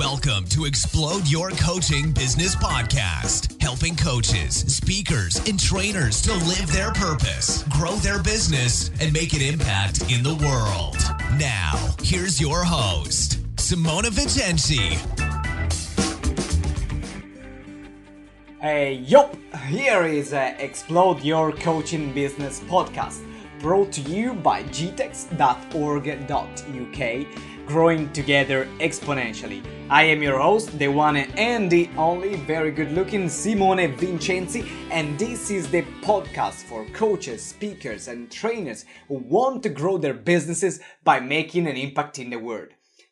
Welcome to Explode Your Coaching Business Podcast, helping coaches, speakers, and trainers to live their purpose, grow their business, and make an impact in the world. Now, here's your host, Simona Vicenci. Hey, yup! Here is Explode Your Coaching Business Podcast, brought to you by gtex.org.uk, growing together exponentially. I am your host, the one and the only very good-looking Simone Vicenci, and this is the podcast for coaches, speakers, and trainers who want to grow their businesses by making an impact in the world.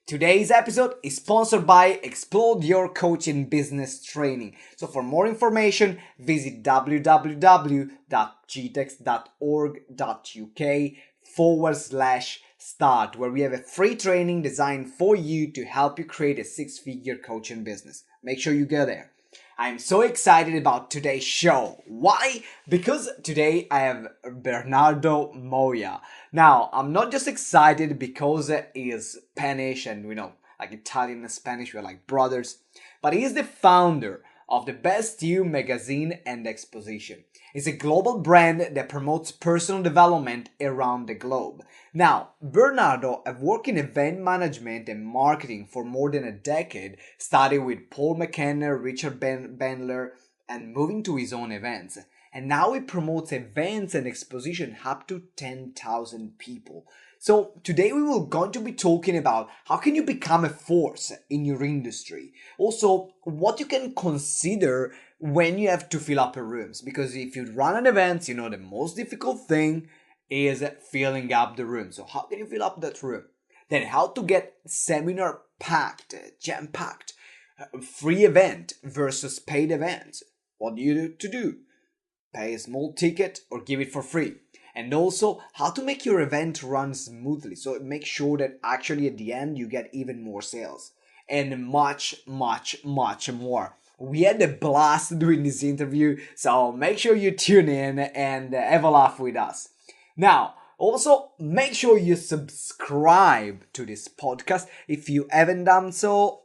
Today's episode is sponsored by Explode Your Coaching Business Training. So for more information, visit www.gtex.org.uk/start, where we have a free training designed for you to help you create a six-figure coaching business. Make sure you go there. I'm so excited about today's show. Why? Because today I have Bernardo Moya. Now, I'm not just excited because he is Spanish and like Italian and Spanish, we're like brothers, but he is the founder of the Best You magazine and exposition. It's a global brand that promotes personal development around the globe. Now, Bernardo has worked in event management and marketing for more than a decade, studying with Paul McKenna, Richard Bandler, and moving to his own events. And now he promotes events and exposition up to 10,000 people. So today we will going to be talking about how can you become a force in your industry. Also, what you can consider when you have to fill up your rooms. Because if you run an event, the most difficult thing is filling up the room. So how can you fill up that room? Then how to get seminar packed, jam-packed, free event versus paid events. What do you do to do? Pay a small ticket or give it for free. And also how to make your event run smoothly. So make sure that actually at the end you get even more sales. And much, much, much more. We had a blast doing this interview, so make sure you tune in and have a laugh with us. Now, also make sure you subscribe to this podcast. If you haven't done so,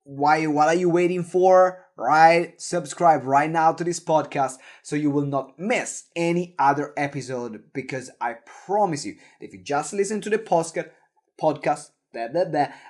what are you waiting for? Right? Subscribe right now to this podcast so you will not miss any other episode, because I promise you, if you just listen to the podcast,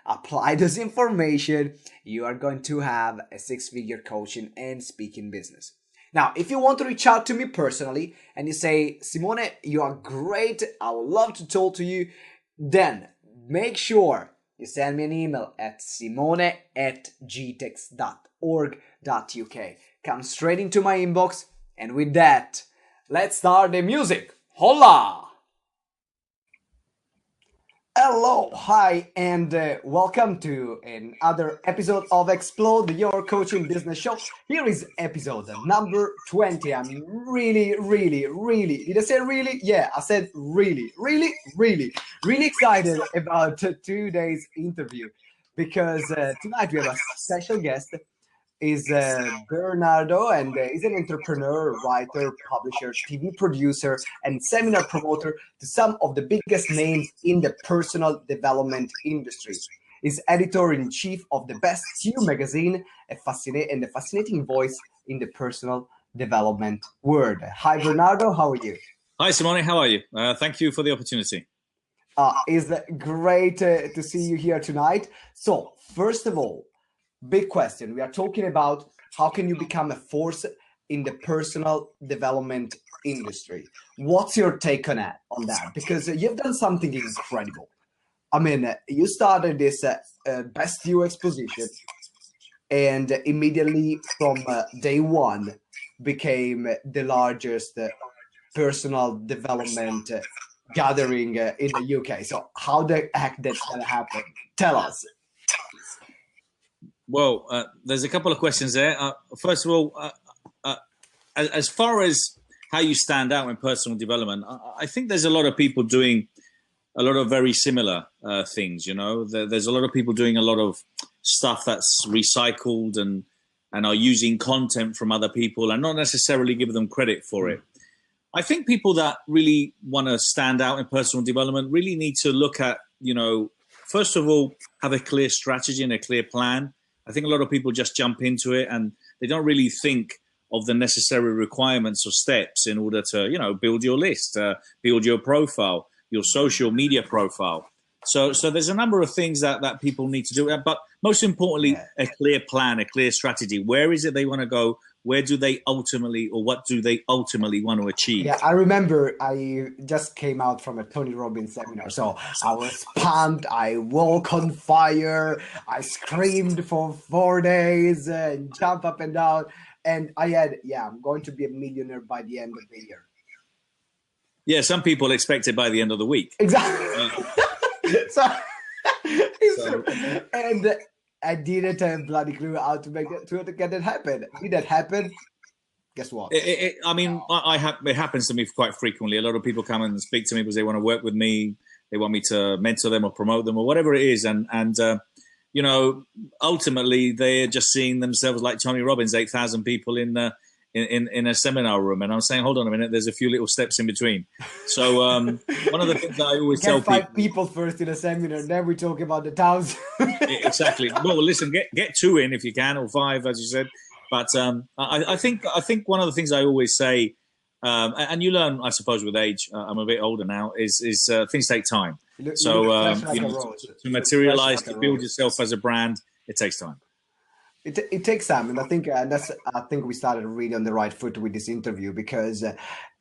apply this information, you are going to have a six-figure coaching and speaking business. Now, if you want to reach out to me personally and you say, Simone, you are great, I would love to talk to you, then make sure you send me an email at simone@gtex.org.uk. Come straight into my inbox, and with that, let's start the music. Hola! Hello, hi, and welcome to another episode of Explode Your Coaching Business Show. Here is episode number 20. I'm really, did I say really? Yeah, I said really excited about today's interview, because tonight we have a special guest. Is Bernardo, and he's an entrepreneur, writer, publisher, TV producer, and seminar promoter to some of the biggest names in the personal development industry. He's editor-in-chief of the Best You magazine, a fascinating voice in the personal development world. Hi, Bernardo. How are you? Hi, Simone. How are you? Thank you for the opportunity. It's great to see you here tonight. So, first of all, big question. We are talking about how can you become a force in the personal development industry. What's your take on that? Because you've done something incredible. I mean, you started this Best You exposition, and immediately from day one became the largest personal development gathering in the UK. So how the heck did that happen? Tell us. Well, there's a couple of questions there. First of all, as far as how you stand out in personal development, I think there's a lot of people doing a lot of very similar things. There's a lot of people doing a lot of stuff that's recycled and are using content from other people and not necessarily give them credit for it. I think people that really want to stand out in personal development really need to look at, first of all, have a clear strategy and a clear plan I think a lot of people just jump into it and they don't really think of the necessary requirements or steps in order to, build your list, build your profile, your social media profile. So there's a number of things that people need to do. But most importantly, a clear plan, a clear strategy. Where is it they want to go? Where do they ultimately, or what do they ultimately want to achieve? Yeah, I remember I just came out from a Tony Robbins seminar. So I was pumped. I woke on fire. I screamed for 4 days and jumped up and down. And I had, I'm going to be a millionaire by the end of the year. Yeah, some people expect it by the end of the week. Exactly. And I didn't have bloody clue how to get it happen. Did that happen? Guess what? It happens to me quite frequently. A lot of people come and speak to me because they want to work with me. They want me to mentor them or promote them or whatever it is. And ultimately they're just seeing themselves like Tony Robbins, 8,000 people in a seminar room. And I'm saying, hold on a minute, there's a few little steps in between. So one of the things I always tell people first in a seminar, then we talk about the 1,000. Exactly. Well, listen, get 2 in if you can, or 5, as you said. But I think one of the things I always say, and you learn, I suppose, with age. I'm a bit older now. Is things take time. To materialize, to build yourself as a brand, it takes time. It takes time, and I think we started really on the right foot with this interview, because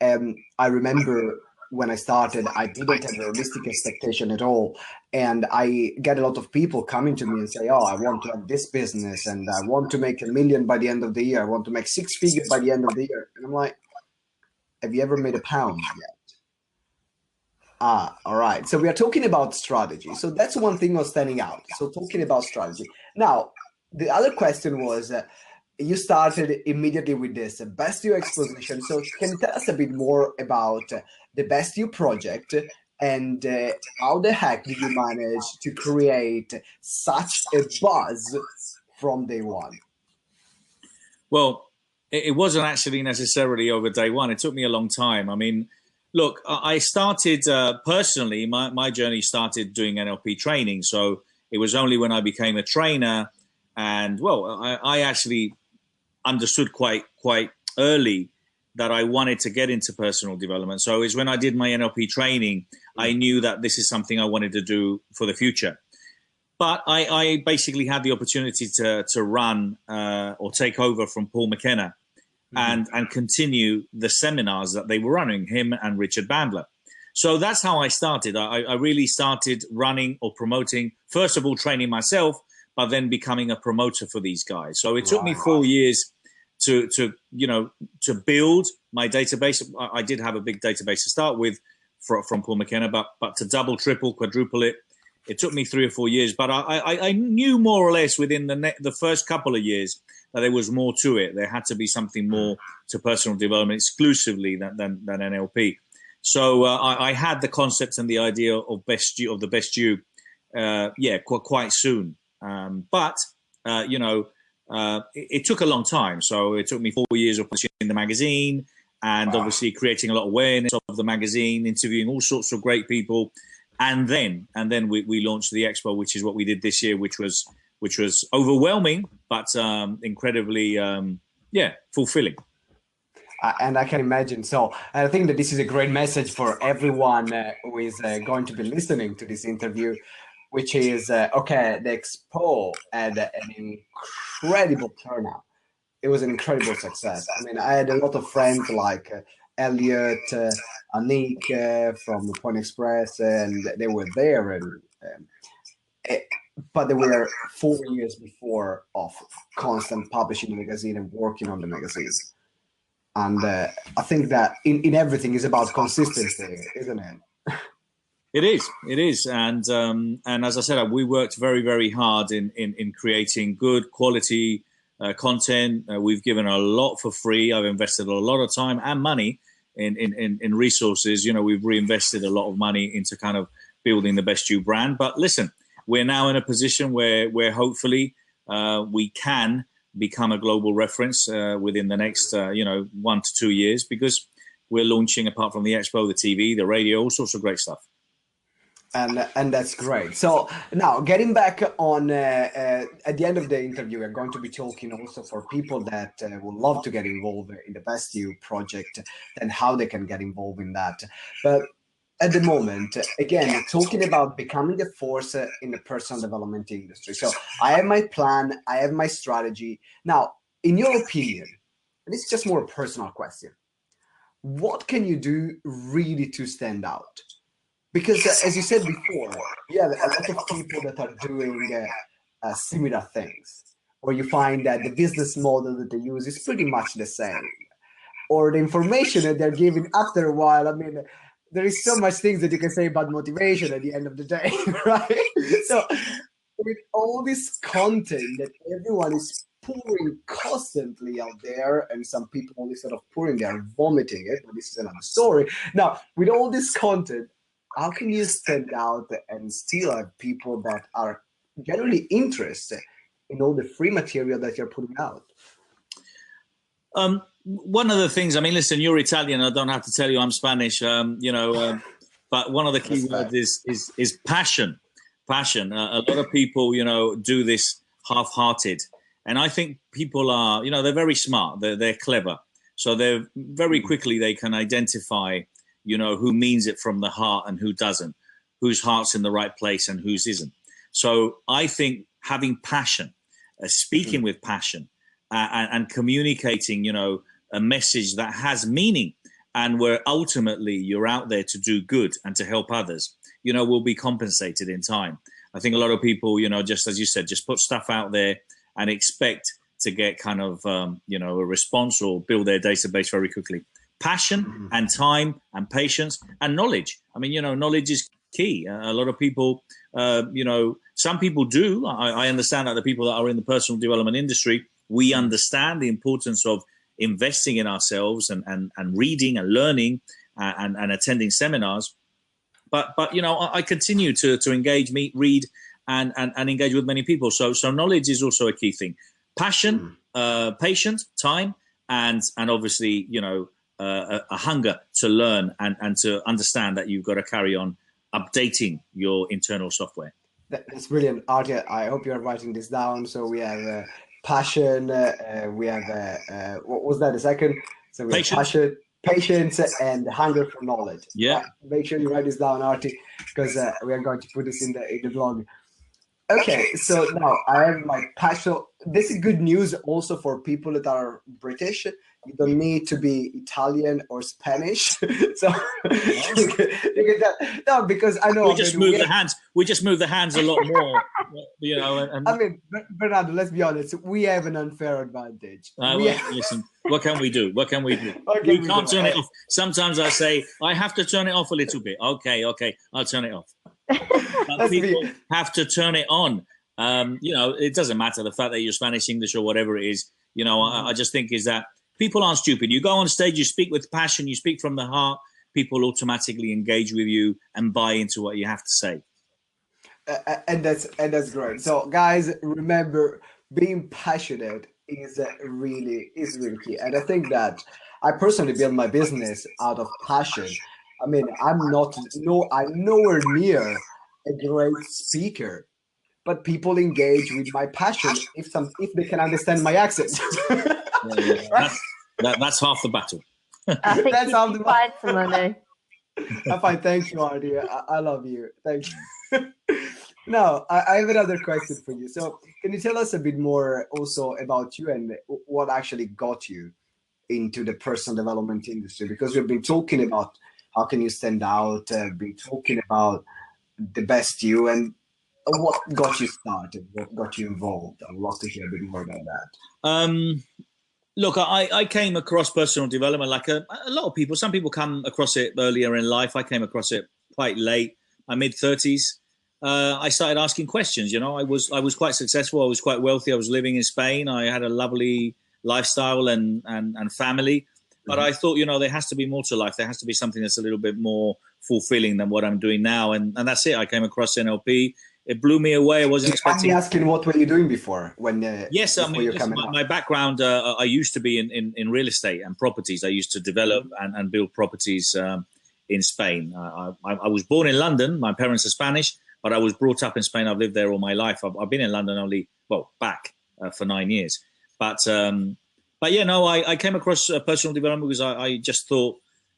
I remember when I started, I didn't have a realistic expectation at all, and I get a lot of people coming to me and say, "Oh, I want to have this business, and I want to make $1 million by the end of the year. I want to make 6 figures by the end of the year." And I'm like, "Have you ever made a pound yet?" All right. So we are talking about strategy. So that's one thing was standing out. So talking about strategy. Now, the other question was, you started immediately with this Best You exposition. So can you tell us a bit more about the Best You project, and how the heck did you manage to create such a buzz from day one? Well, it wasn't actually necessarily over day one. It took me a long time. I mean, look, I started personally, my journey started doing NLP training. So it was only when I became a trainer, and I actually understood quite early that I wanted to get into personal development. So it's when I did my NLP training, I knew that this is something I wanted to do for the future. But I basically had the opportunity to run or take over from Paul McKenna and continue the seminars that they were running, him and Richard Bandler. So that's how I started. I really started running or promoting, first of all, training myself, but then becoming a promoter for these guys. So it took me 4 years to build my database. I did have a big database to start with from Paul McKenna, but to double, triple, quadruple it, it took me 3 or 4 years. But I knew more or less within the first couple of years that there was more to it. There had to be something more to personal development exclusively than NLP. So I had the concept and the idea of the best you, quite soon. But it took a long time. So it took me 4 years of publishing in the magazine, and obviously creating a lot of awareness of the magazine, interviewing all sorts of great people. And then we launched the Expo, which is what we did this year, which was overwhelming, but incredibly, fulfilling. And I can imagine. So I think that this is a great message for everyone who is going to be listening to this interview, which is, the Expo had an incredible turnout. It was an incredible success. I mean, I had a lot of friends like Elliot, Anik from Point Express, and they were there. But they were 4 years before of constant publishing the magazine and working on the magazine. And I think that in everything is about consistency, isn't it? It is. And as I said, we worked very, very hard in creating good quality content. We've given a lot for free. I've invested a lot of time and money in resources. We've reinvested a lot of money into kind of building the Best You brand. But listen, we're now in a position where hopefully we can become a global reference within the next 1 to 2 years, because we're launching, apart from the Expo, the TV, the radio, all sorts of great stuff. And that's great. So now getting back on at the end of the interview, we're going to be talking also for people that would love to get involved in the Best You project and how they can get involved in that. But at the moment, again, talking about becoming a force in the personal development industry. So I have my plan, I have my strategy. Now, in your opinion, and this is just more a personal question, what can you do really to stand out? Because as you said before, you have a lot of people that are doing similar things, or you find that the business model that they use is pretty much the same, or the information that they're giving after a while. I mean, there is so much things that you can say about motivation at the end of the day, right? So with all this content that everyone is pouring constantly out there, and some people only sort of pouring, they're vomiting it, but this is another story. Now, with all this content, how can you stand out and still have people that are generally interested in all the free material that you're putting out? One of the things, I mean, listen, you're Italian. I don't have to tell you I'm Spanish, but one of the key words is passion. Passion. A lot of people, do this half-hearted. And I think people are, they're very smart. They're clever. So they're very quickly, they can identify who means it from the heart and who doesn't, whose heart's in the right place and whose isn't. So I think having passion, speaking with passion, and communicating, a message that has meaning, and where ultimately you're out there to do good and to help others, will be compensated in time. I think a lot of people, just as you said, just put stuff out there and expect to get kind of, a response or build their database very quickly. Passion and time and patience and knowledge. I mean, knowledge is key. A lot of people, some people do. I understand that the people that are in the personal development industry, we understand the importance of investing in ourselves and reading and learning and attending seminars. But I continue to engage, meet, read, and engage with many people. So knowledge is also a key thing. Passion, patience, time, and obviously, a hunger to learn and to understand that you've got to carry on updating your internal software. That's brilliant, Artie. I hope you're writing this down. So we have passion. We have what was that? A second. So we have passion, patience, and hunger for knowledge. Yeah. Right? Make sure you write this down, Artie, because we are going to put this in the blog. Okay, so now I have my passion. This is good news also for people that are British. You don't need to be Italian or Spanish. So you can no, because I know we just move the hands. We just move the hands a lot more, And, I mean, Bernardo, let's be honest. We have an unfair advantage. Listen, what can we do? What can we do? We can't turn it off. Sometimes I say I have to turn it off a little bit. Okay, I'll turn it off. But people have to turn it on. It doesn't matter the fact that you're Spanish, English, or whatever it is. I just think is that people aren't stupid. You go on stage, you speak with passion, you speak from the heart. People automatically engage with you and buy into what you have to say. And that's great. So, guys, remember, being passionate is really key. And I think that I personally built my business out of passion. I mean, I'm nowhere near a great speaker, but people engage with my passion if they can understand my accent. Right? That's half the battle. That's half the battle. Fine, thank you, Artie. I love you. Thank you. Now, I have another question for you. So, can you tell us a bit more also about you and what actually got you into the personal development industry? Because we've been talking about how can you stand out, been talking about the best you, and what got you started, what got you involved. I'd love to hear a bit more about that. Look, I came across personal development like a lot of people. Some people come across it earlier in life. I came across it quite late, my mid-30s. I started asking questions. I was quite successful. I was quite wealthy. I was living in Spain. I had a lovely lifestyle and family. But I thought, there has to be more to life. There has to be something that's a little bit more fulfilling than what I'm doing now. And that's it. I came across NLP. It blew me away. I wasn't expecting. I'm asking, what were you doing before? Yes, I mean, my background, I used to be in real estate and properties. I used to develop and build properties in Spain. I was born in London. My parents are Spanish, but I was brought up in Spain. I've lived there all my life. I've been in London back for 9 years. But yeah, no, I came across personal development because I just thought,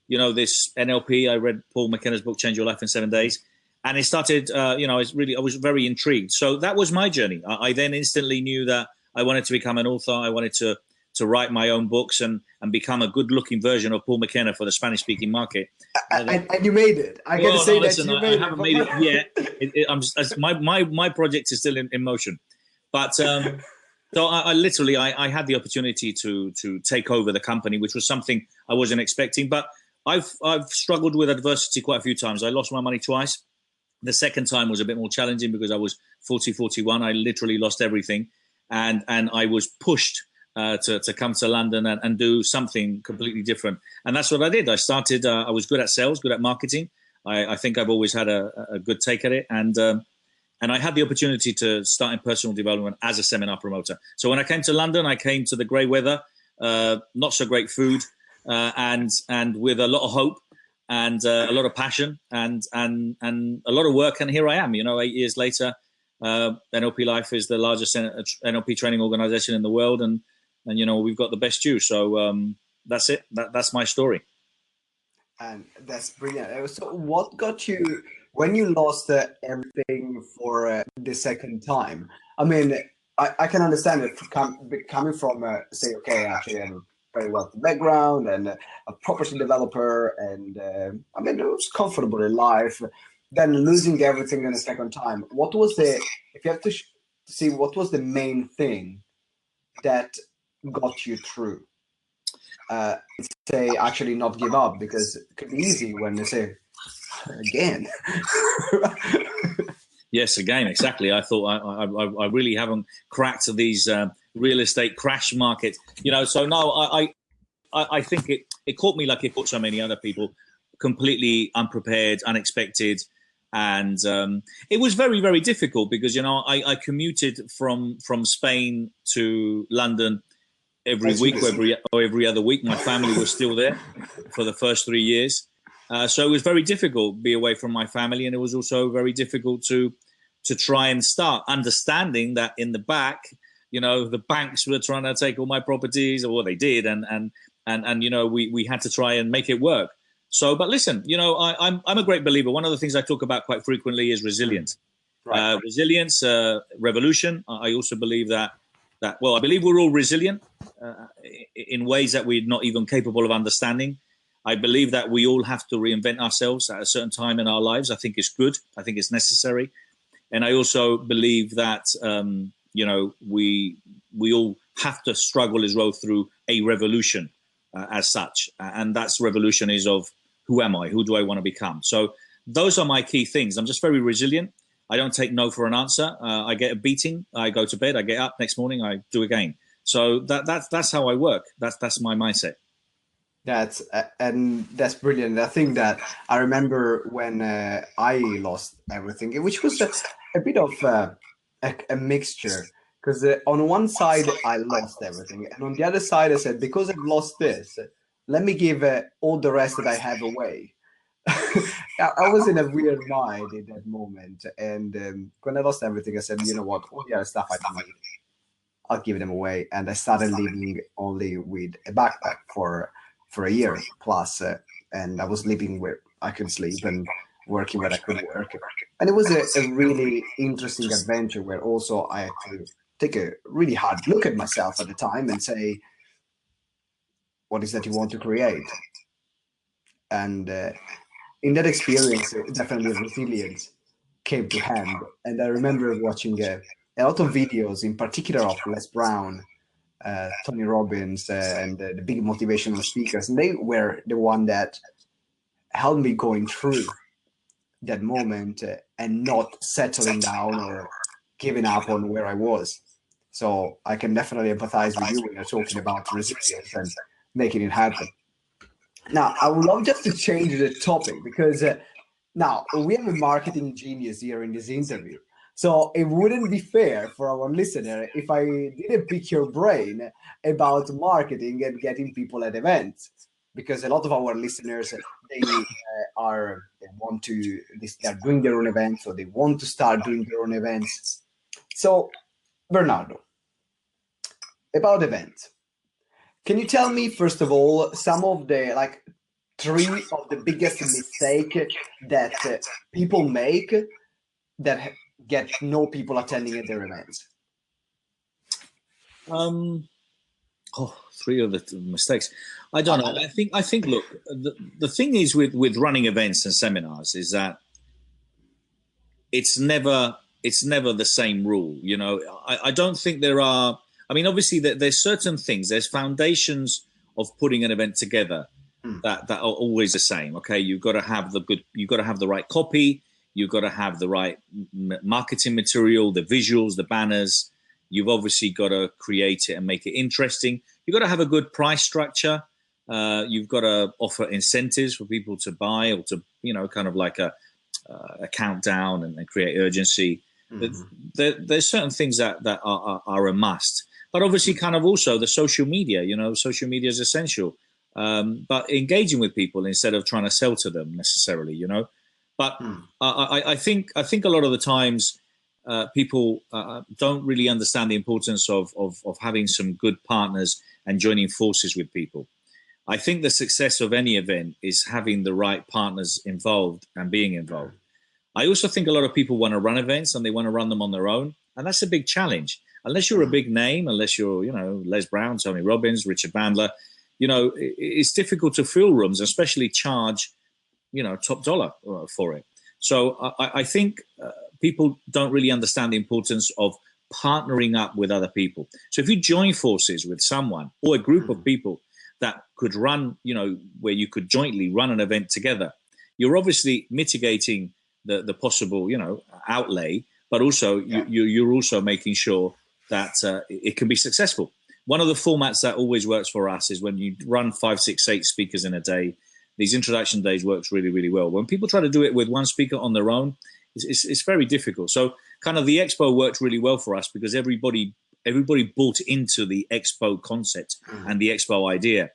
this NLP. I read Paul McKenna's book, Change Your Life in 7 Days. And it started, I was very intrigued. So that was my journey. I then instantly knew that I wanted to become an author. I wanted to write my own books and become a good-looking version of Paul McKenna for the Spanish-speaking market. And you made it. I got to say that you made it. I haven't made it yet. My project is still in motion. But so I literally had the opportunity to take over the company, which was something I wasn't expecting. But I've struggled with adversity quite a few times. I lost my money twice. The second time was a bit more challenging because I was 41. I literally lost everything. And I was pushed to come to London and do something completely different. And that's what I did. I started, I was good at sales, good at marketing. I think I've always had a good take at it. And I had the opportunity to start in personal development as a seminar promoter. So when I came to London, I came to the grey weather, not so great food, and with a lot of hope and a lot of passion and a lot of work. And here I am, 8 years later. NLP Life is the largest NLP training organization in the world. And we've got the best you. So that's it. That's my story. And that's brilliant. So what got you, when you lost everything for the second time? I mean, I can understand it coming from, say, okay, actually I'm a very wealthy background and a property developer. And it was comfortable in life. Then losing everything in the second time. What was if you have to see, what was the main thing that got you through? Say actually not give up, because it could be easy when they say again. Yes, again, exactly. I thought I really haven't cracked these real estate crash markets. So no, I think it caught me like it caught so many other people, completely unprepared, unexpected. And it was very, very difficult because, I commuted from Spain to London every week or every other week. My family was still there for the first 3 years. So it was very difficult to be away from my family. And it was also very difficult to try and start understanding that in the back, the banks were trying to take all my properties, or what they did. And we had to try and make it work. So, but listen, I'm a great believer. One of the things I talk about quite frequently is resilience. Right. Resilience, revolution. I also believe that I believe we're all resilient in ways that we're not even capable of understanding. I believe that we all have to reinvent ourselves at a certain time in our lives. I think it's good. I think it's necessary. And I also believe that, we all have to struggle as well through a revolution as such. And that's revolution is of, who am I? Who do I want to become? So those are my key things. I'm just very resilient. I don't take no for an answer. I get a beating. I go to bed. I get up next morning. I do again. So that's how I work. That's my mindset. That's brilliant. I think that I remember when I lost everything, which was a bit of a mixture. Because on one side, I lost everything. And on the other side, I said, because I've lost this, let me give all the rest that I have away. I was in a weird mind in that moment. And when I lost everything, I said, you know what, all the other stuff I don't need, I'll give them away. And I started living only with a backpack for a year plus. And I was living where I could sleep and working where I could work. And it was a really interesting adventure where also I had to take a really hard look at myself at the time and say, what is that you want to create? And in that experience, definitely resilience came to hand. And I remember watching a lot of videos, in particular of Les Brown, Tony Robbins, and the big motivational speakers. And they were the one that helped me going through that moment and not settling down or giving up on where I was. So I can definitely empathize with you when you're talking about resilience and making it happen. Now, I would love just to change the topic because now we have a marketing genius here in this interview. So it wouldn't be fair for our listener if I didn't pick your brain about marketing and getting people at events. because a lot of our listeners, they're doing their own events, or they want to start doing their own events. So, Bernardo, about events, can you tell me first of all some of the like three of the biggest mistake that people make that get no people attending at their events? Three of the mistakes. I don't know. I think. Look, the thing is with running events and seminars is that it's never the same rule. You know, I don't think there are. I mean, obviously, there's certain things. There's foundations of putting an event together that are always the same. Okay, you've got to have you've got to have the right copy. You've got to have the right marketing material, the visuals, the banners. You've obviously got to create it and make it interesting. You've got to have a good price structure. You've got to offer incentives for people to buy, or to, you know, kind of like a countdown and create urgency. There's certain things that are a must. But obviously kind of also the social media, you know, social media is essential. But engaging with people instead of trying to sell to them necessarily, you know. But I think a lot of the times people don't really understand the importance of having some good partners and joining forces with people. I think the success of any event is having the right partners involved and being involved. I also think a lot of people want to run events and they want to run them on their own. And that's a big challenge. Unless you're a big name, unless you're, you know, Les Brown, Tony Robbins, Richard Bandler, you know, it's difficult to fill rooms, especially charge, you know, top dollar for it. So I think people don't really understand the importance of partnering up with other people. So if you join forces with someone or a group of people that could run, you know, where you could jointly run an event together, you're obviously mitigating the possible, you know, outlay, but also you're also making sure that it can be successful. One of the formats that always works for us is when you run 5, 6, 8 speakers in a day. These introduction days works really, really well. When people try to do it with one speaker on their own, it's very difficult. So kind of the expo worked really well for us because everybody bought into the expo concept and the expo idea.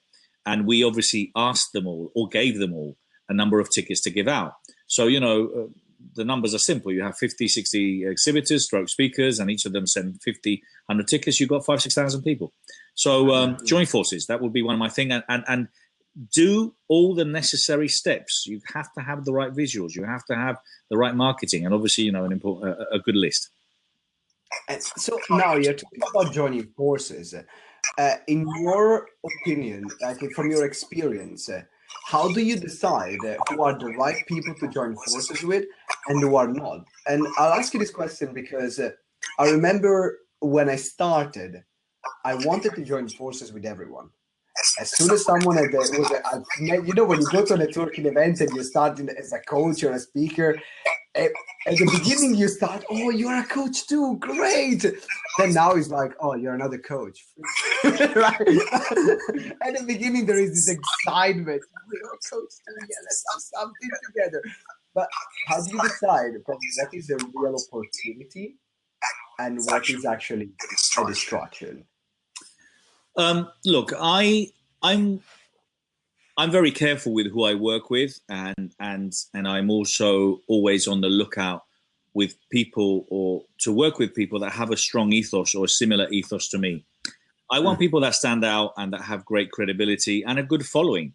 And we obviously asked them all or gave them all a number of tickets to give out. So, you know, the numbers are simple. You have 50, 60 exhibitors, stroke speakers, and each of them send 50, 100 tickets. You've got 5,000, 6,000 people. So join forces. That would be one of my things. And do all the necessary steps. You have to have the right visuals. You have to have the right marketing, and obviously, you know, a good list. And so now you're talking about joining forces. In your opinion, like from your experience, how do you decide who are the right people to join forces with and who are not? And I'll ask you this question because I remember when I started, I wanted to join forces with everyone. As soon as someone you know, when you go to a networking event and you start as a coach or a speaker, at the beginning you start, oh, you're a coach too, great. Then now it's like, oh, you're another coach. Right? At the beginning there is this excitement. You're a coach too, yeah, let's have something together. But how do you decide from what is a real opportunity and what is actually a distraction? Look, I'm very careful with who I work with, and I'm also always on the lookout with people, or to work with people that have a strong ethos or a similar ethos to me. I want people that stand out and that have great credibility and a good following,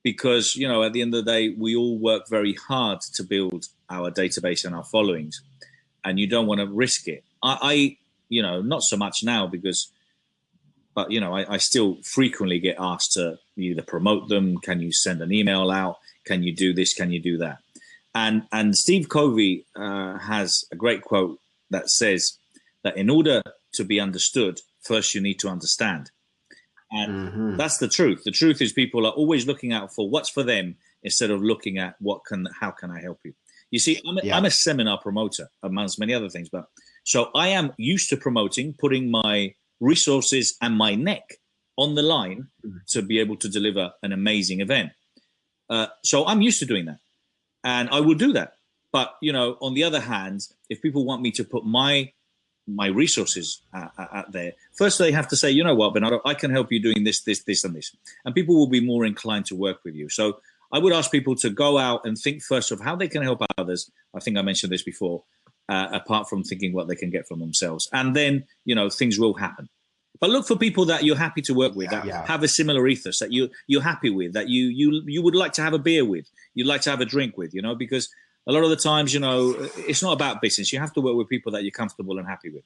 because, you know, at the end of the day, we all work very hard to build our database and our followings, and you don't want to risk it. I you know, not so much now but, you know, I still frequently get asked to either promote them. Can you send an email out? Can you do this? Can you do that? And Steve Covey has a great quote that says that in order to be understood, first you need to understand. And that's the truth. The truth is people are always looking out for what's for them instead of looking at how can I help you? You see, I'm a seminar promoter amongst many other things, but so I am used to promoting, putting my resources and my neck on the line to be able to deliver an amazing event. So I'm used to doing that, and I will do that. But, you know, on the other hand, if people want me to put my my resources at there. First, they have to say, you know what, Bernardo, I can help you doing this, this, this, and this, and people will be more inclined to work with you. So I would ask people to go out and think first of how they can help others. I think I mentioned this before, apart from thinking what they can get from themselves, and then things will happen. But look for people that you're happy to work with, that have a similar ethos, that you're happy with, that you would like to have a beer with, you'd like to have a drink with, because a lot of the times, it's not about business. You have to work with people that you're comfortable and happy with.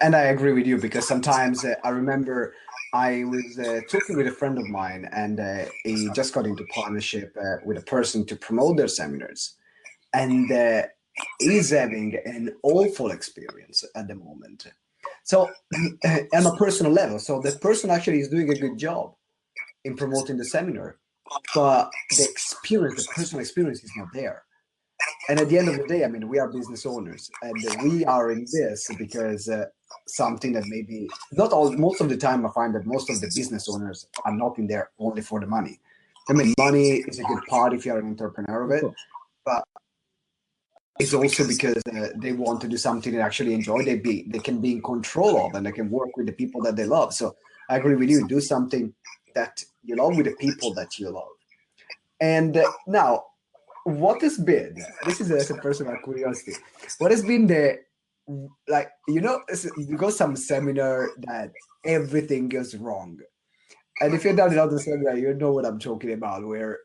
And I agree with you, because sometimes I remember I was talking with a friend of mine, and he just got into partnership with a person to promote their seminars, and he's having an awful experience at the moment. So on a personal level, so the person actually is doing a good job in promoting the seminar, but the personal experience is not there. And at the end of the day, I mean, we are business owners, and we are in this because something that maybe most of the time, I find that most of the business owners are not in there only for the money. I mean, money is a good part if you're an entrepreneur of it, but it's also because they want to do something they actually enjoy. They can be in control of, and they can work with the people that they love. So I agree with you. Do something that you love with the people that you love. And now, what has been? This is as a personal curiosity. What has been you go some seminar that everything goes wrong, and if you're done another seminar, you know what I'm talking about. Where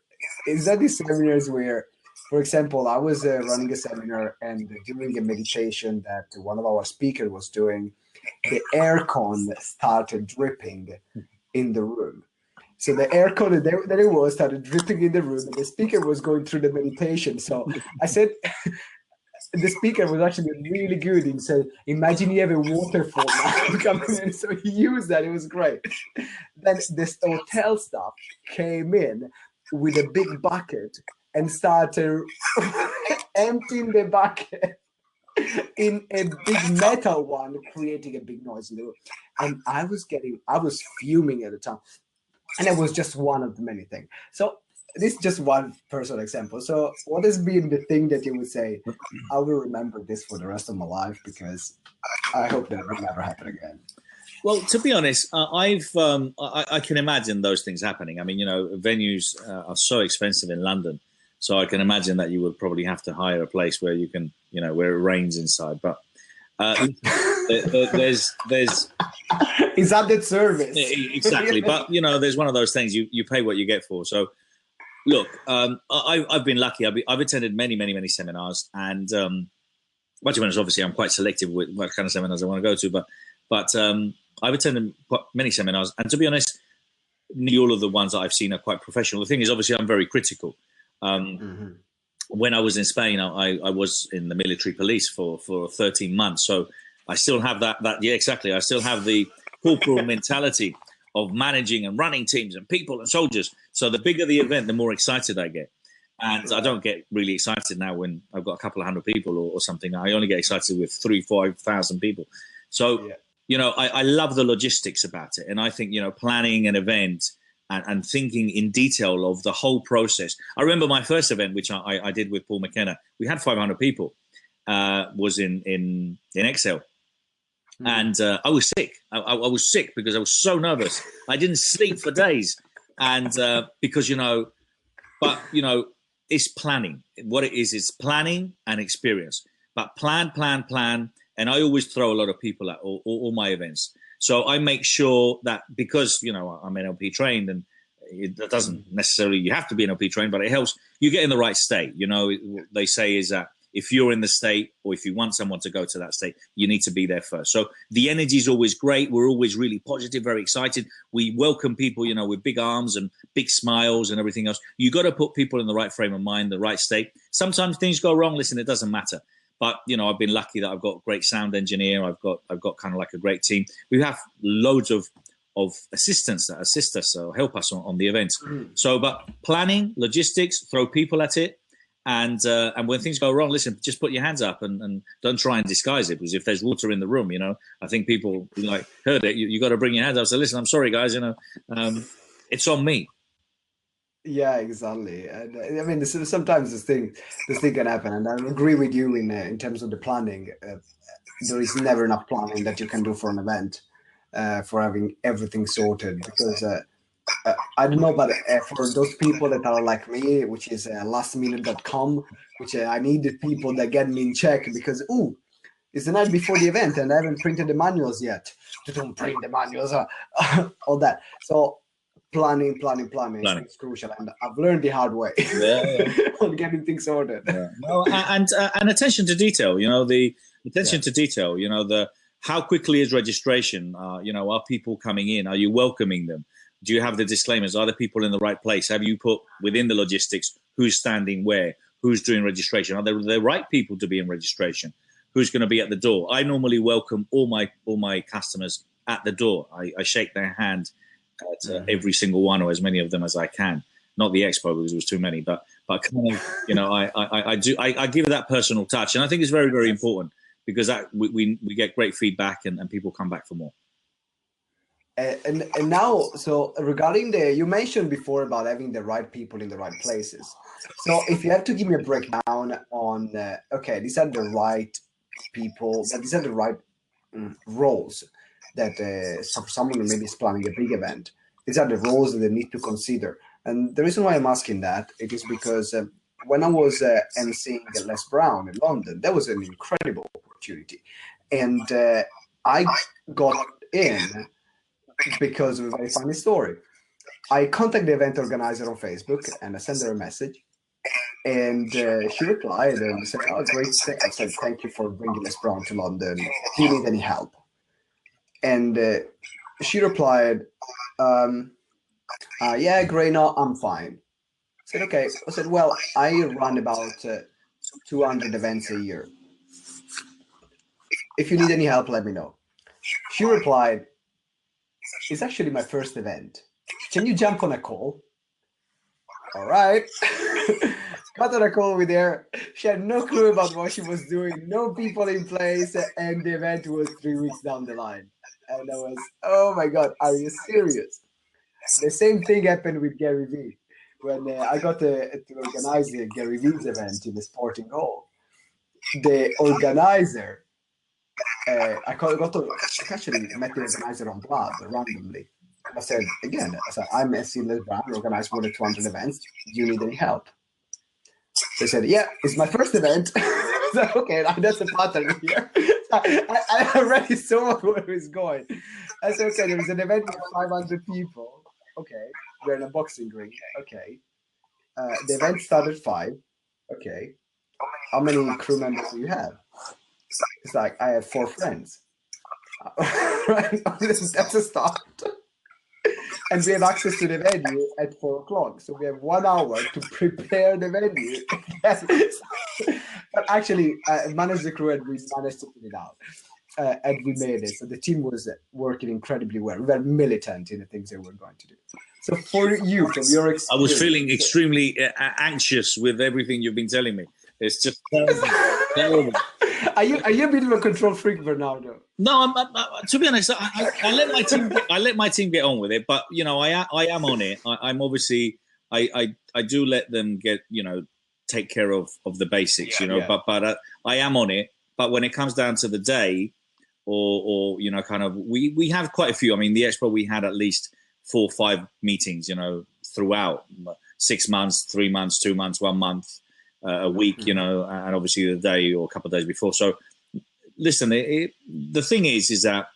is that these seminars where, for example, I was running a seminar, and during a meditation that one of our speakers was doing, the aircon started dripping in the room. So the aircon, there it was, started dripping in the room, and the speaker was going through the meditation. So I said, the speaker was actually really good. He said, imagine you have a waterfall now coming in. So he used that. It was great. Then this hotel staff came in with a big bucket and started emptying the bucket in a big metal one, creating a big noise in the room. And I was fuming at the time. And it was just one of the many things. So this is just one personal example. So what has been the thing that you would say, I will remember this for the rest of my life, because I hope that will never happen again? Well, to be honest, I can imagine those things happening. I mean, venues are so expensive in London. So I can imagine that you would probably have to hire a place where you can, where it rains inside. But there's is that the service? Exactly. But there's one of those things you pay what you get for. So look, I've been lucky. I've attended many seminars, and well, to be honest, obviously I'm quite selective with what kind of seminars I want to go to. But I've attended many seminars, and to be honest, nearly all of the ones that I've seen are quite professional. The thing is, obviously, I'm very critical. When I was in Spain, I was in the military police for 13 months. So I still have that. Yeah, exactly. I still have the corporal mentality of managing and running teams and people and soldiers. So the bigger the event, the more excited I get. And I don't get really excited now when I've got a couple of hundred people or something. I only get excited with 3,000-5,000 people. So, I love the logistics about it. And I think, planning an event and thinking in detail of the whole process. I remember my first event, which I did with Paul McKenna. We had 500 people, was in Excel. And I was sick. I was sick because I was so nervous. I didn't sleep for days. And because, it's planning. What it is planning and experience. But plan. And I always throw a lot of people at all my events. So I make sure that because, I'm NLP trained, and it doesn't necessarily, you have to be NLP trained, but it helps you get in the right state. What they say is that if you're in the state, or if you want someone to go to that state, you need to be there first. So the energy is always great. We're always really positive, very excited. We welcome people, with big arms and big smiles and everything else. You got to put people in the right frame of mind, the right state. Sometimes things go wrong. Listen, it doesn't matter. But, I've been lucky that I've got a great sound engineer. I've got kind of like a great team. We have loads of assistants that assist us or help us on the events. So, but planning, logistics, throw people at it. And when things go wrong, listen, just put your hands up and don't try and disguise it. Because if there's water in the room, I think people heard it. You got to bring your hands up. So listen, I'm sorry, guys. It's on me. Yeah, exactly. And I mean, sometimes this thing can happen, and I agree with you in terms of the planning. there is never enough planning that you can do for an event, for having everything sorted. Because I don't know, but for those people that are like me, which is lastminute.com, which I needed people that get me in check because, it's the night before the event and I haven't printed the manuals yet. You don't print the manuals, all that. So planning is crucial, and I've learned the hard way on getting things sorted. Yeah. Well, and attention to detail. The attention to detail. The how quickly is registration? Are people coming in? Are you welcoming them? Do you have the disclaimers? Are the people in the right place? Have you put within the logistics who's standing where? Who's doing registration? Are there the right people to be in registration? Who's going to be at the door? I normally welcome all my customers at the door. I shake their hand at every single one, or as many of them as I can. Not the expo because it was too many, but kind of, I give that personal touch, and I think it's very, very important because that we get great feedback and people come back for more. And now, so regarding you mentioned before about having the right people in the right places. So if you have to give me a breakdown on, these are the right people, these are the right roles that someone who maybe is planning a big event, these are the roles that they need to consider. And the reason why I'm asking that, it is because when I was emceeing Les Brown in London, that was an incredible opportunity. And I got in because of a very funny story. I contacted the event organizer on Facebook and I sent her a message. And she replied and said, "Oh, great." I said, "Thank you for bringing Les Brown to London. Do you need any help?" And she replied, "Yeah, great. No, I'm fine." I said, "Okay." I said, "Well, I run about 200 events a year. If you need any help, let me know." She replied, "It's actually my first event. Can you jump on a call?" All right. Got on a call with her. She had no clue about what she was doing, no people in place, and the event was 3 weeks down the line. And I was, oh my God, are you serious? The same thing happened with Gary Vee. When I got to organize the Gary Vee's event in the Sporting Hall, the organizer, I actually met the organizer on Blab randomly. I said, I'm emceeing Les Brown, organized more than 200 events. Do you need any help? They said, "Yeah, it's my first event." So, okay, that's a pattern here. I already saw where it was going. I said, "Okay, there is an event with 500 people. Okay, we're in a boxing ring. Okay, the event started at 5. Okay, how many crew members do you have?" It's like, "I have 4 friends." Right, that's a start. And we have access to the venue at 4 o'clock. So we have 1 hour to prepare the venue. But actually, I managed the crew and we managed to put it out. And we made it. So the team was working incredibly well. We were militant in the things they were going to do. So for you, from your experience... I was feeling extremely anxious with everything you've been telling me. It's just terrible. Are you a bit of a control freak, Bernardo? No, to be honest, I let my team. I let my team get on with it, but I am on it. I'm obviously I do let them get take care of the basics, But I am on it. But when it comes down to the day, or kind of we have quite a few. I mean, the expo we had at least 4 or 5 meetings, throughout 6 months, 3 months, 2 months, 1 month. A week, and obviously the day or a couple of days before. So, listen, the thing is that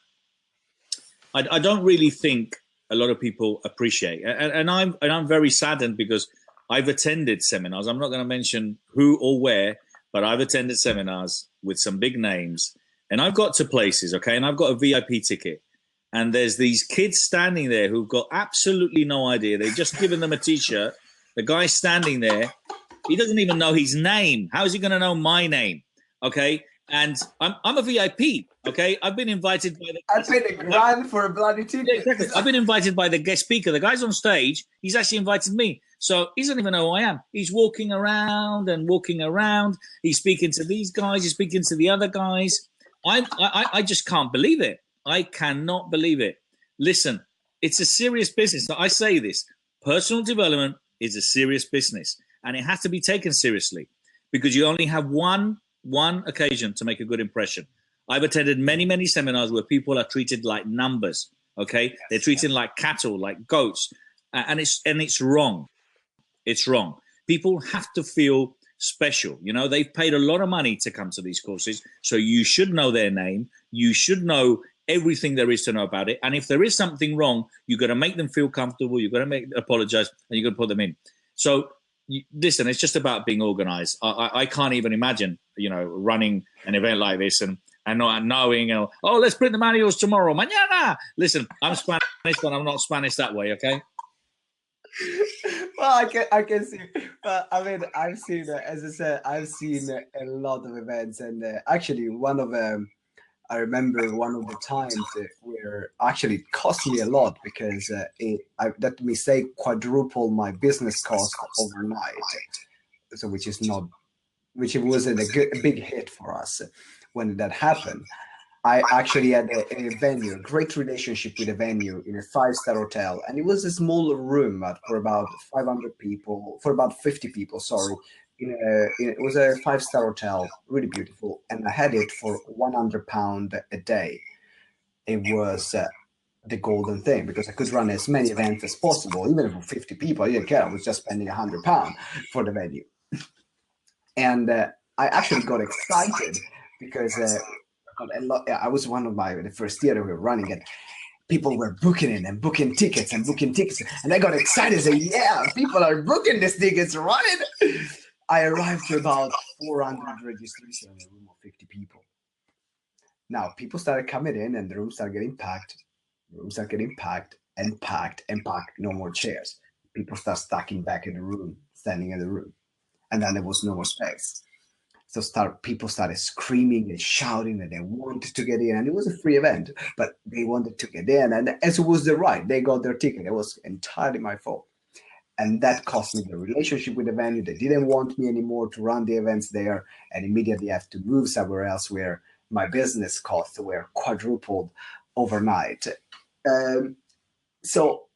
I don't really think a lot of people appreciate, and I'm very saddened because I've attended seminars. I'm not going to mention who or where, but I've attended seminars with some big names, and I've got to places, okay, and I've got a VIP ticket, and there's these kids standing there who've got absolutely no idea. They've just given them a T-shirt. The guy's standing there. He doesn't even know his name. How is he going to know my name? Okay, and I'm a VIP. Okay, I've been invited by the. I paid $1,000 for a bloody ticket. Yeah, exactly. I've been invited by the guest speaker. The guy's on stage. He's actually invited me, so he doesn't even know who I am. He's walking around and walking around. He's speaking to these guys. He's speaking to the other guys. I just can't believe it. I cannot believe it. Listen, it's a serious business. I say this: personal development is a serious business. And it has to be taken seriously because you only have one occasion to make a good impression. I've attended many seminars where people are treated like numbers. Okay, they're treated like cattle, like goats, and it's wrong. It's wrong. People have to feel special. You know, they've paid a lot of money to come to these courses, so you should know their name. You should know everything there is to know about it. And if there is something wrong, you've got to make them feel comfortable. You've got to apologize, and you've got to put them in. So listen, it's just about being organized. I can't even imagine, you know, running an event like this and not knowing, oh, let's print the manuals tomorrow. Mañana. Listen, I'm Spanish, but I'm not Spanish that way, okay? Well, I can see. But I mean, I've seen, as I said, I've seen a lot of events, and actually, I remember one of the times where actually it cost me a lot because let me say, quadrupled my business cost overnight. So, which it wasn't a big hit for us when that happened. I actually had a venue, a great relationship with a venue in a 5-star hotel, and it was a small room for about 50 people. Sorry, it was a 5-star hotel, really beautiful, and I had it for £100 a day. It was the golden thing because I could run as many events as possible, even for 50 people. I didn't care. I was just spending £100 for the venue, and I actually got excited because. I was one of the first year we were running it. People were booking in and booking tickets, and I got excited and said, yeah, people are booking these tickets, right? I arrived to about 400 registrations in a room of 50 people. Now people started coming in and the rooms started getting packed. No more chairs. People start stacking back in the room, standing in the room. And then there was no more space. So people started screaming and shouting and they wanted to get in. And it was a free event, but they wanted to get in. And as it was the right, they got their ticket. It was entirely my fault. And that cost me the relationship with the venue. They didn't want me anymore to run the events there. And immediately I have to move somewhere else where my business costs were quadrupled overnight. So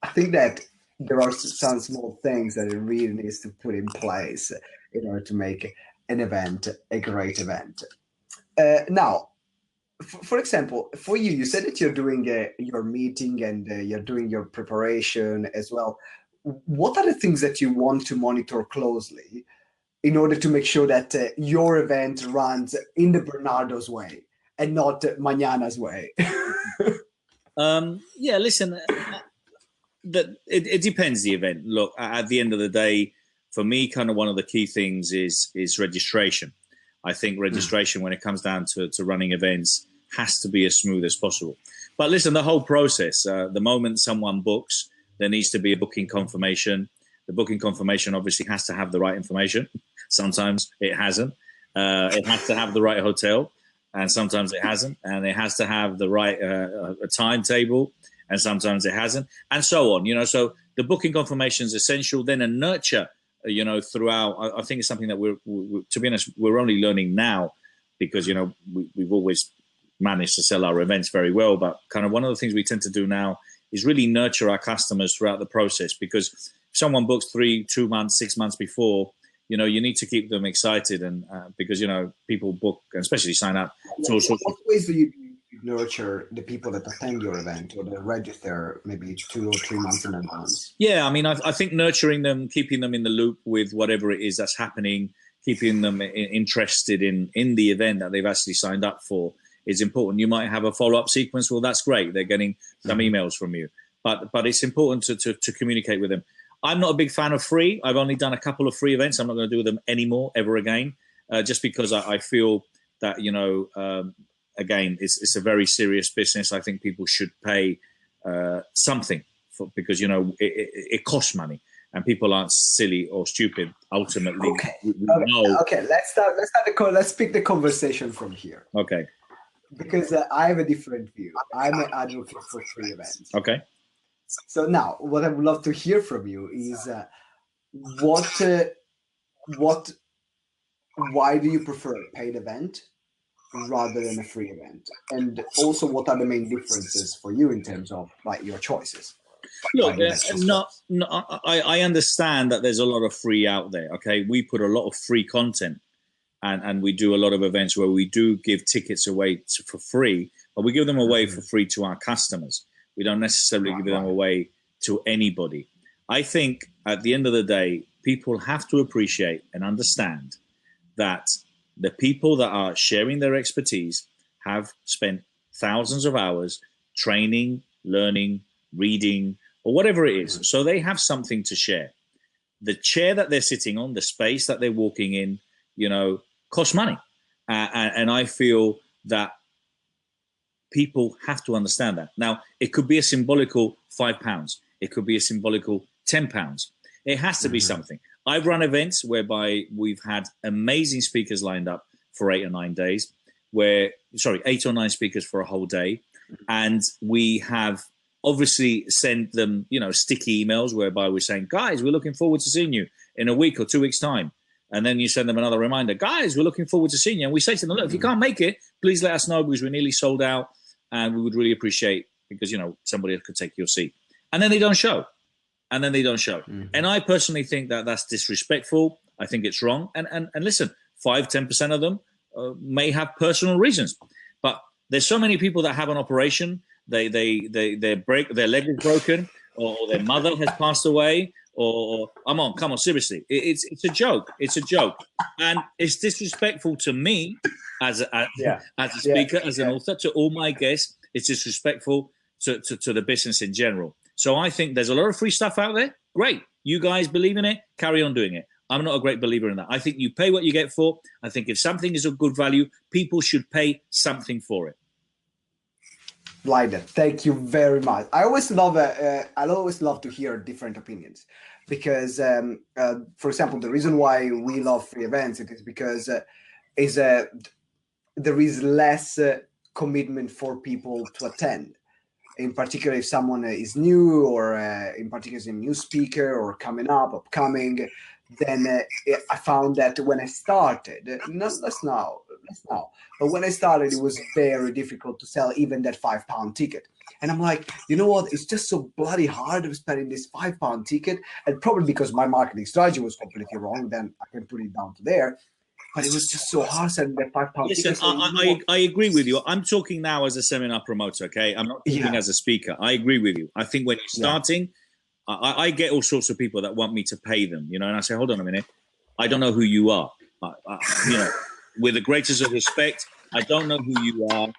I think that there are some small things that it really needs to put in place in order to make an event a great event. Now, for example, for you said that you're doing your meeting and you're doing your preparation as well. What are the things that you want to monitor closely in order to make sure that your event runs in the Bernardo's way and not Mañana's way? Yeah, listen, it depends the event. Look, at the end of the day, for me, kind of one of the key things is registration. I think registration, when it comes down to running events, has to be as smooth as possible. But listen, the whole process, the moment someone books, there needs to be a booking confirmation. The booking confirmation obviously has to have the right information. Sometimes it hasn't. It has to have the right hotel, and sometimes it hasn't. And it has to have the right a timetable, and sometimes it hasn't, and so on. You know, so the booking confirmation is essential. Then a nurture, you know, throughout. I think it's something that we're to be honest, we're only learning now because, you know, we've always managed to sell our events very well. But kind of one of the things we tend to do now is really nurture our customers throughout the process, because if someone books 2 months, 6 months before, you know, you need to keep them excited. And because, you know, people book, and especially sign up. What ways do you nurture the people that attend your event or that register maybe 2 or 3 months in advance? Yeah, I mean, I think nurturing them, keeping them in the loop with whatever it is that's happening, keeping them interested in the event that they've actually signed up for is important. You might have a follow-up sequence. Well, that's great. They're getting some emails from you. But it's important to communicate with them. I'm not a big fan of free. I've only done a couple of free events. I'm not going to do them anymore, ever again, just because I feel that, you know, again, it's a very serious business. I think people should pay something because, you know, it costs money, and people aren't silly or stupid. Ultimately, okay. Let's pick the conversation from here. Okay. Because I have a different view. I'm an advocate for free events. Okay. So now, what I would love to hear from you is why do you prefer a paid event rather than a free event? And also, what are the main differences for you in terms of like your choices? Look, I understand that there's a lot of free out there. Okay, we put a lot of free content and we do a lot of events where we do give tickets away for free, but we give them away for free to our customers. We don't necessarily give them away to anybody. I think at the end of the day, people have to appreciate and understand that the people that are sharing their expertise have spent thousands of hours training, learning, reading, or whatever it is. So they have something to share. The chair that they're sitting on, the space that they're walking in, costs money. And I feel that people have to understand that. Now, it could be a symbolical £5. It could be a symbolical £10. It has to be something. I've run events whereby we've had amazing speakers lined up for 8 or 9 days, 8 or 9 speakers for a whole day. And we have obviously sent them, sticky emails whereby we're saying, guys, we're looking forward to seeing you in a week or 2 weeks' time. And then you send them another reminder, guys, we're looking forward to seeing you. And we say to them, look, if you can't make it, please let us know because we're nearly sold out. And we would really appreciate because, somebody could take your seat. And then they don't show. And And I personally think that that's disrespectful. I think it's wrong. And listen, 5-10% of them may have personal reasons. But there's so many people that have an operation. Their leg is broken or their mother has passed away. Or come on, seriously. It's a joke. It's a joke. And it's disrespectful to me as a speaker, as an author, to all my guests. It's disrespectful to the business in general. So I think there's a lot of free stuff out there. Great. You guys believe in it. Carry on doing it. I'm not a great believer in that. I think you pay what you get for. I think if something is of good value, people should pay something for it. Blyden, thank you very much. I always love to hear different opinions because, for example, the reason why we love free events is because there is less commitment for people to attend. In particular, if someone is new or in particular is a new speaker or upcoming, then I found that when I started, less now, but when I started, it was very difficult to sell even that £5 ticket. And I'm like, you know what? It's just so bloody hard of spending this £5 ticket. And probably because my marketing strategy was completely wrong, then I can put it down to there. But it was just so hard selling that £5 Listen, ticket. I agree with you. I'm talking now as a seminar promoter, okay? I'm not talking as a speaker. I agree with you. I think when you're starting, I get all sorts of people that want me to pay them, and I say, hold on a minute. I don't know who you are. With the greatest of respect, I don't know who you are.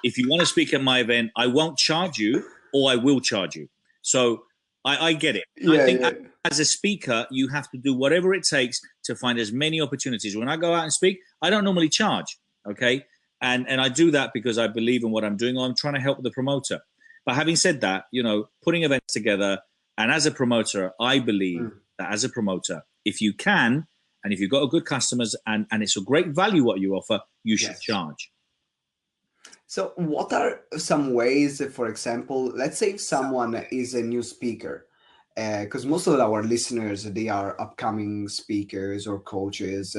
If you want to speak at my event, I won't charge you or I will charge you. So I get it. I think as a speaker, you have to do whatever it takes to find as many opportunities. When I go out and speak, I don't normally charge, okay? And I do that because I believe in what I'm doing or I'm trying to help the promoter. But having said that, putting events together, and as a promoter, I believe that as a promoter, if you can, and if you've got a good customers and it's a great value what you offer, you should charge. So what are some ways, for example, let's say if someone is a new speaker, because most of our listeners, they are upcoming speakers or coaches,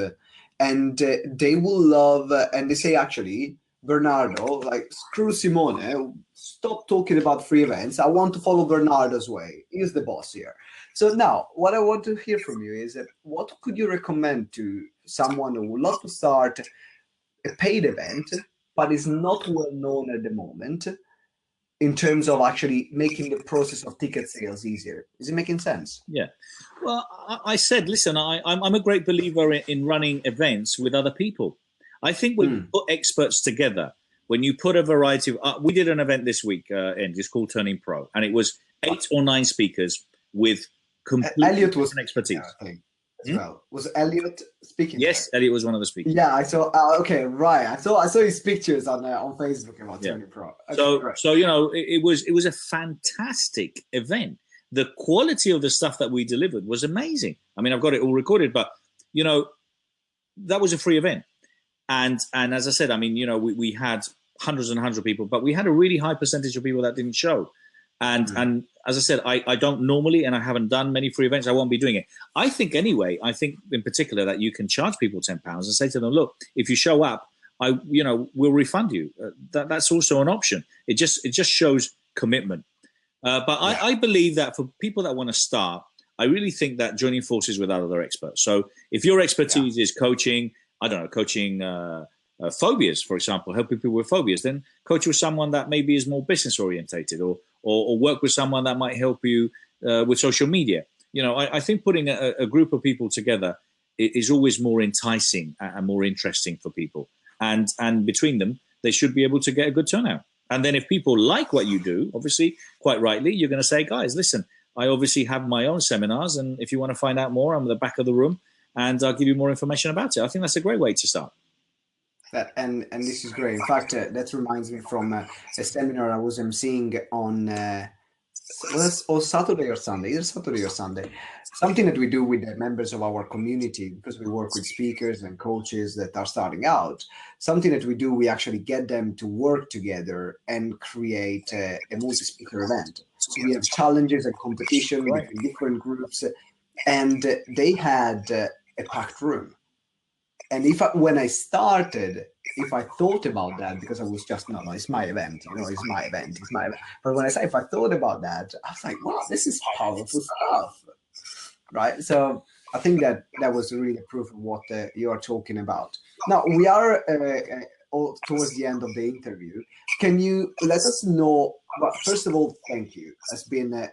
and they will love, and they say, actually, Bernardo, like, screw Simone, stop talking about free events. I want to follow Bernardo's way. He's the boss here. So now, what I want to hear from you is what could you recommend to someone who would love to start a paid event, but is not well known at the moment, in terms of actually making the process of ticket sales easier? Is it making sense? Yeah. Well, I said, listen, I'm a great believer in running events with other people. I think when you put experts together, when you put a variety of... we did an event this week, it's called Turning Pro, and it was 8 or 9 speakers with completely different expertise. I think, as well. Was Elliot speaking? Yes, Elliot was one of the speakers. Yeah, I saw. Okay, right. I saw his pictures on Facebook about Turning Pro. Okay, so it was a fantastic event. The quality of the stuff that we delivered was amazing. I mean, I've got it all recorded, but that was a free event. And as I said, I mean, we had hundreds and hundreds of people, but we had a really high percentage of people that didn't show. And as I said, I don't normally, and I haven't done many free events. I won't be doing it. I think in particular that you can charge people £10 and say to them, look, if you show up, we'll refund you. That's also an option. It just shows commitment. I believe that for people that want to start, I really think that joining forces with other experts. So if your expertise is coaching I don't know, coaching phobias, for example, helping people with phobias, then coach with someone that maybe is more business orientated, or work with someone that might help you with social media. You know, I think putting a group of people together is always more enticing and more interesting for people. And between them, they should be able to get a good turnout. And then if people like what you do, obviously, quite rightly, you're going to say, guys, listen, I obviously have my own seminars. And if you want to find out more, I'm at the back of the room and I'll give you more information about it. I think that's a great way to start. And this is great. In fact, that reminds me from a seminar I was emceeing on Saturday or Sunday, either Saturday or Sunday. Something that we do with the members of our community, because we work with speakers and coaches that are starting out. Something that we do, we actually get them to work together and create a multi-speaker event. So we have challenges and competition between different groups, and they had a packed room. And when I started, if I thought about that, because I was just, no, it's my event, it's my event. But when if I thought about that, I was like, wow, this is powerful stuff, right? So I think that was really a proof of what you are talking about. Now, we are towards the end of the interview. Can you let us know, well, first of all, thank you. It's been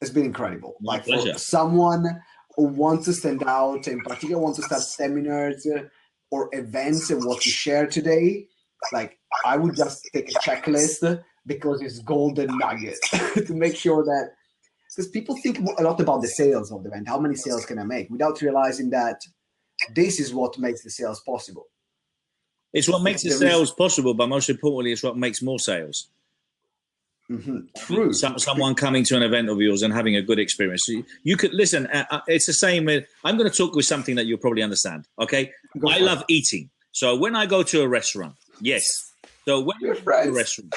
incredible. My like pleasure. For someone who wants to stand out, in particular want to start seminars or events and what you share today, like I would just take a checklist because it's golden nugget to make sure that, because people think a lot about the sales of the event, how many sales can I make, without realizing that this is what makes the sales possible. It's what makes the sales possible, but most importantly, it's what makes more sales. Mm-hmm. True. Someone coming to an event of yours and having a good experience. You could listen. It's the same. I'm going to talk with something that you'll probably understand. Okay. I love eating. So when I go to a restaurant, yes. So when you go to a restaurant,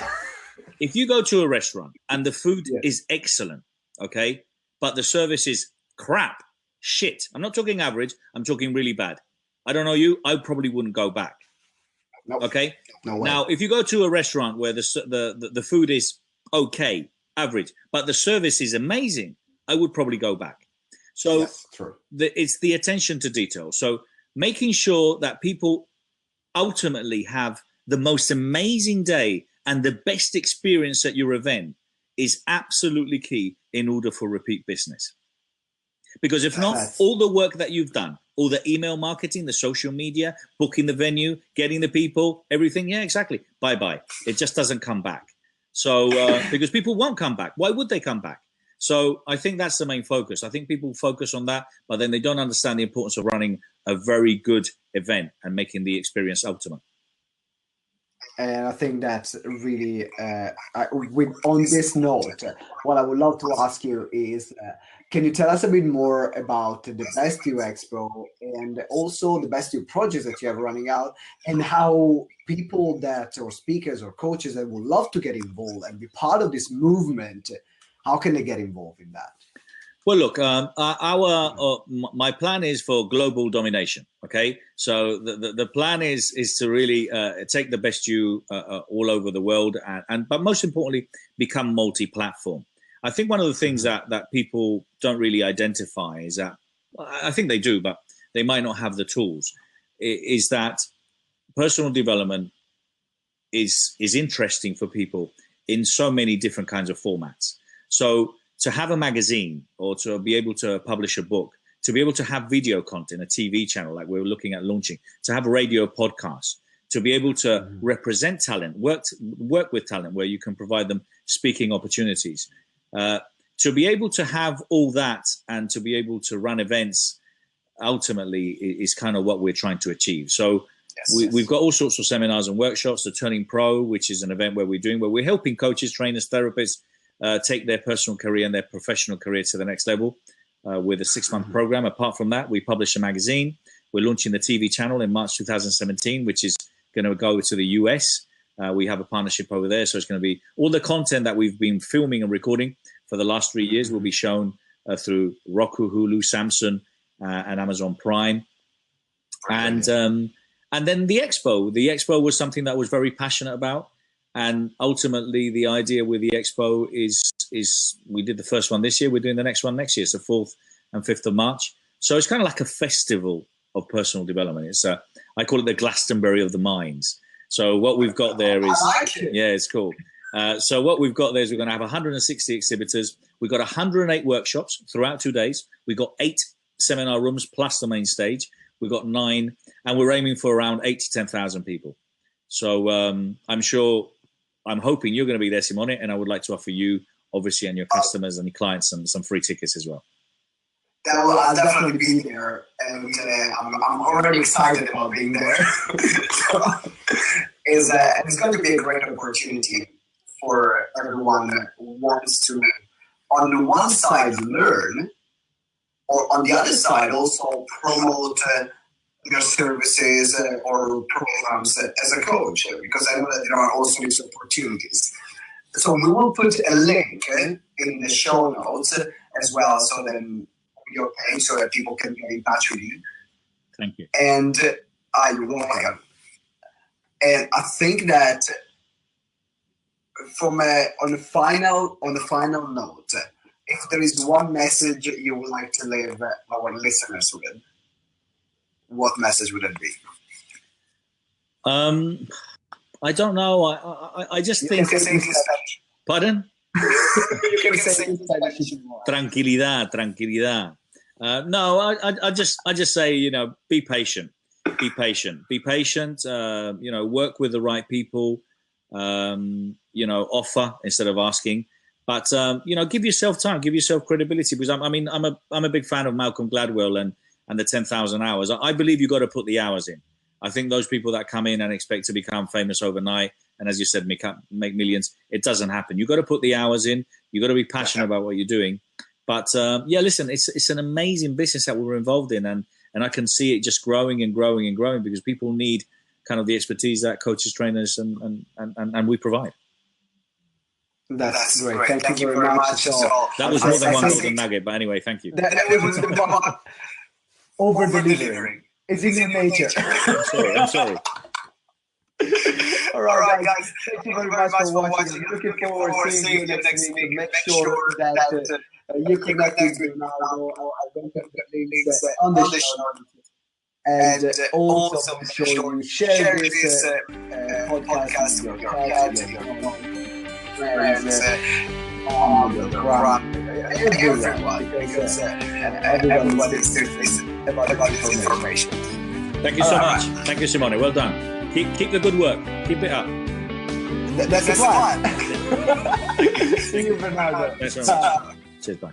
if you go to a restaurant and the food is excellent, okay, but the service is crap, shit. I'm not talking average. I'm talking really bad. I don't know you. I probably wouldn't go back. Nope. Okay. No way. Now, if you go to a restaurant where the food is okay, average, but the service is amazing, I would probably go back. So true. It's the attention to detail. So making sure that people ultimately have the most amazing day and the best experience at your event is absolutely key in order for repeat business. Because if not, all the work that you've done, all the email marketing, the social media, booking the venue, getting the people, everything, yeah, exactly. Bye-bye. It just doesn't come back. So because people won't come back. Why would they come back? So I think that's the main focus. I think people focus on that, but then they don't understand the importance of running a very good event and making the experience ultimate. And I think that's really, on this note, what I would love to ask you is, can you tell us a bit more about the Best You Expo and also the Best You projects that you have running out, and how people or speakers or coaches that would love to get involved and be part of this movement, how can they get involved in that? Well, look, my plan is for global domination. Okay, so the plan is to really take the Best You all over the world, but most importantly, become multi-platform. I think one of the things that people don't really identify is that, I think they do, but they might not have the tools, is that personal development is interesting for people in so many different kinds of formats. So to have a magazine, or to be able to publish a book, to be able to have video content, a TV channel like we're looking at launching, to have a radio podcast, to be able to represent talent, work with talent where you can provide them speaking opportunities, to be able to have all that and to be able to run events ultimately is kind of what we're trying to achieve. So we've got all sorts of seminars and workshops. The Turning Pro, which is an event where we're helping coaches, trainers, therapists take their personal career and their professional career to the next level with a 6-month program. Apart from that, we publish a magazine. We're launching the TV channel in March 2017, which is going to go to the US. We have a partnership over there. So it's going to be all the content that we've been filming and recording for the last 3 years will be shown through Roku, Hulu, Samsung, and Amazon Prime. And then the expo was something that I was very passionate about. And ultimately, the idea with the expo is we did the first one this year. We're doing the next one next year. It's the 4th and 5th of March. So it's kind of like a festival of personal development. I call it the Glastonbury of the minds. So what we've got there is, I like it. yeah, it's cool. So what we've got there is we're going to have 160 exhibitors. We've got 108 workshops throughout 2 days. We've got 8 seminar rooms plus the main stage. We've got 9, and we're aiming for around 8 to 10,000 people. So I'm hoping you're going to be there, Simone, and I would like to offer you, obviously, and your customers and your clients some free tickets as well. I'll definitely be there, and I'm already excited about being there. It's going to be a great opportunity for everyone who wants to, on the one side, learn, or on the other side, also promote their services or programs as a coach, because I know that there are also these opportunities. So we will put a link in the show notes as well, so then your page, so that people can get in touch with you. Thank you. And you're welcome. And I think that on the final note, if there is one message you would like to leave our listeners with, what message would it be? I don't know. I just think. Pardon? You can say Tranquilidad. No, I just say, be patient. Be patient. Work with the right people. Offer instead of asking. But give yourself time, give yourself credibility. Because I'm a big fan of Malcolm Gladwell and the 10,000 hours. I believe you've got to put the hours in. I think those people that come in and expect to become famous overnight, and as you said, make millions, it doesn't happen. You've got to put the hours in. You've got to be passionate about what you're doing. But listen, it's an amazing business that we're involved in, and I can see it just growing and growing and growing, because people need kind of the expertise that coaches, trainers, and we provide. That's great. Thank you very much. That was more than one golden nugget, but anyway, thank you. That was over-delivering. It's in your nature. I'm sorry. All right, guys. Thank you very much for watching. Looking forward to seeing you next week. Make sure that you connect with Ronaldo. I'm going to put the links on the show. And also make sure you share this podcast with your friends, everyone, because everyone needs to listen about this information. Thank you so much. Thank you, Simone. Well done. Keep the good work. Keep it up. That's the plan. See you, Bernardo. Thanks very much. Cheers, bye.